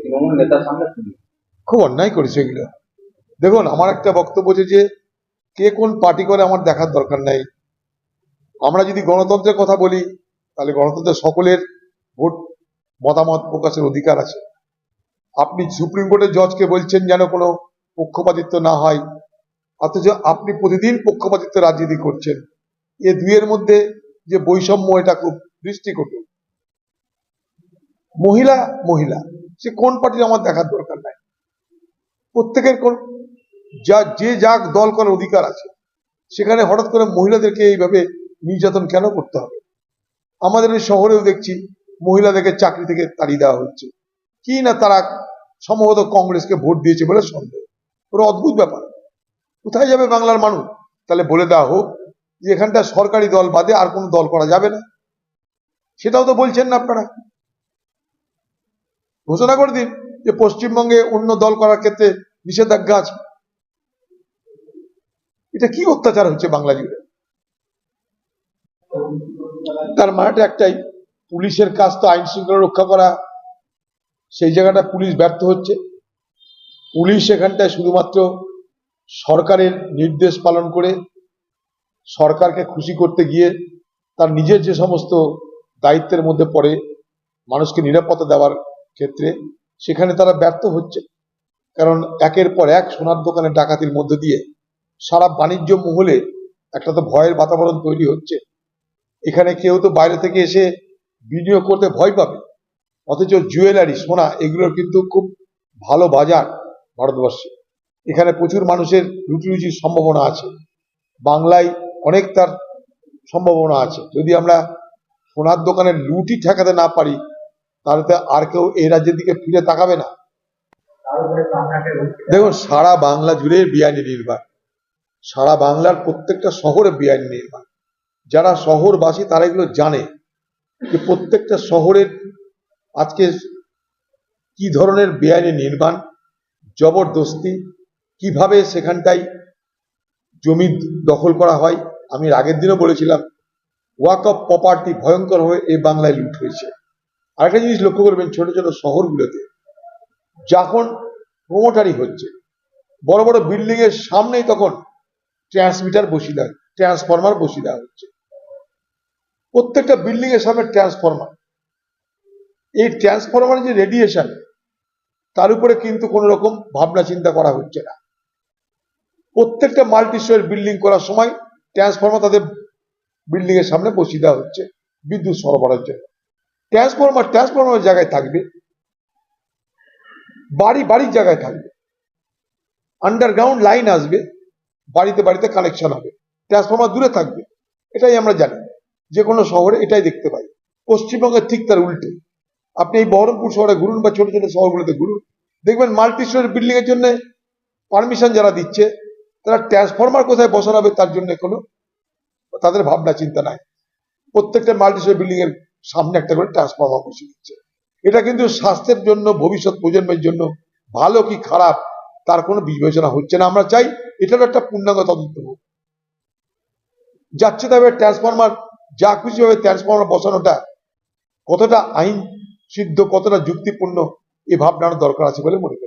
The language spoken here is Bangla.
তৃণমূল নেতার সামনে তুলি। খুব অন্যায় করেছে এগুলো। দেখুন, আমার একটা বক্তব্য যে কে কোন পার্টি করে আমার দেখার দরকার নাই। আমরা যদি গণতন্ত্রের কথা বলি, তাহলে গণতন্ত্রের সকলের ভোট মতামত প্রকাশের অধিকার আছে। আপনি সুপ্রিম কোর্টের জজকে বলছেন যেন কোনো পক্ষপাতিত্ব না হয়, অথচ আপনি প্রতিদিন পক্ষপাতিত্ব রাজনীতি করছেন। এ দুইয়ের মধ্যে যে বৈষম্য, এটা খুব দৃষ্টিকটু। মহিলা মহিলা সে কোন পার্টির আমার দেখার দরকার নাই। প্রত্যেকের কোন যে যাক দল করার অধিকার আছে। সেখানে হঠাৎ করে মহিলাদেরকে এইভাবে নির্যাতন কেন করতে হবে? আমাদের এই শহরেও দেখছি মহিলাদেরকে চাকরি থেকে তাড়িয়ে দেওয়া হচ্ছে, কি না তারা সম্ভবত কংগ্রেসকে ভোট দিয়েছে বলে সন্দেহ। ওরা অদ্ভুত ব্যাপার। কোথায় যাবে বাংলার মানুষ? তাহলে বলে দেওয়া হোক যে এখানটা সরকারি দল বাদে আর কোনো দল করা যাবে না। সেটাও তো বলছেন না আপনারা। ঘোষণা করে দিন যে পশ্চিমবঙ্গে অন্য দল করার ক্ষেত্রে নিষেধাজ্ঞা আছে। এটা কি অত্যাচার হচ্ছে বাংলা জুড়ে? তার মানেটা একটাই, পুলিশের কাজ তো আইন শৃঙ্খলা রক্ষা করা, সেই জায়গাটা পুলিশ ব্যর্থ হচ্ছে। পুলিশ এখানটায় শুধুমাত্র সরকারের নির্দেশ পালন করে সরকারকে খুশি করতে গিয়ে তার নিজের যে সমস্ত দায়িত্বের মধ্যে পড়ে মানুষকে নিরাপত্তা দেওয়ার ক্ষেত্রে, সেখানে তারা ব্যর্থ হচ্ছে। কারণ একের পর এক সোনার দোকানের ডাকাতির মধ্যে দিয়ে সারা বাণিজ্য মহলে একটা তো ভয়ের বাতাবরণ তৈরি হচ্ছে। এখানে কেউ তো বাইরে থেকে এসে বিনিয়োগ করতে ভয় পাবে, অথচ জুয়েলারি, সোনা, এগুলোর কিন্তু খুব ভালো বাজার ভারতবর্ষে। এখানে প্রচুর মানুষের রুটি রুজির সম্ভাবনা আছে। বাংলায় অনেক তার সম্ভাবনা আছে। যদি আমরা সোনার দোকানের লুটই ঠেকাতে না পারি, তাহলে তো আর কেউ এই রাজ্যের দিকে ফিরে তাকাবে না। দেখুন, সারা বাংলা জুড়ে বেআইনি নির্মাণ, সারা বাংলার প্রত্যেকটা শহরে বেআইনি নির্মাণ। যারা শহরবাসী তারা এগুলো জানে যে প্রত্যেকটা শহরের আজকে কি ধরনের বেআইনি নির্মাণ, জবরদস্তি, কিভাবে সেখানটায় জমি দখল করা হয়। আমি আগের দিনও বলেছিলাম, ওয়াক অফ প্রপার্টি ভয়ঙ্করভাবে এই বাংলায় লুট হয়েছে। আরেকটা জিনিস লক্ষ্য করবেন, ছোট ছোট শহরগুলোতে যখন প্রমোটারি হচ্ছে, বড় বড় বিল্ডিং এর সামনেই তখন ট্রান্সমিটার বসিয়ে দেওয়া, ট্রান্সফরমার বসিয়ে দেওয়া হচ্ছে। প্রত্যেকটা বিল্ডিং এর সামনে ট্রান্সফরমার। এই ট্রান্সফরমারের যে রেডিয়েশন, তার উপরে কিন্তু কোন রকম ভাবনা চিন্তা করা হচ্ছে না। প্রত্যেকটা মাল্টি স্টোরি বিল্ডিং করার সময় ট্রান্সফরমার তাদের বিল্ডিং এর সামনে বসিয়ে দেওয়া হচ্ছে বিদ্যুৎ সরবরাহের জন্য। ট্রান্সফরমার জায়গায় থাকবে, বাড়ির জায়গায় থাকবে, আন্ডারগ্রাউন্ড লাইন আসবে, বাড়িতে বাড়িতে কানেকশন হবে, ট্রান্সফরমার দূরে থাকবে। এটাই আমরা জানি, যে কোনো শহরে এটাই দেখতে পাই। পশ্চিমবঙ্গের ঠিক তার উল্টে। আপনি এই বহরমপুর শহরে ঘুরুন বা ছোট ছোট শহরগুলোতে ঘুরুন, দেখবেন মাল্টি স্টোরি বিল্ডিং এর জন্য পারমিশন যারা দিচ্ছে, তারা ট্রান্সফরমার কোথায় বসানো হবে তার জন্য কোনো তাদের ভাবনা চিন্তা নাই। প্রত্যেকটা মাল্টি স্টোরি বিল্ডিং এর সামনে একটা করে ট্রান্সফরমার বসিয়ে দিচ্ছে। এটা কিন্তু স্বাস্থ্যের জন্য, ভবিষ্যৎ প্রজন্মের জন্য ভালো কি খারাপ তার কোনো বিবেচনা হচ্ছে না। আমরা চাই এটার একটা পূর্ণাঙ্গ তদন্ত হোক। যাচ্ছে তবে ট্রান্সফরমার যা খুশি ভাবে ট্রান্সফরমার বসানোটা কতটা আইন সিদ্ধ, কতটা যুক্তিপূর্ণ, এ ভাবনার দরকার আছে বলে মনে করি।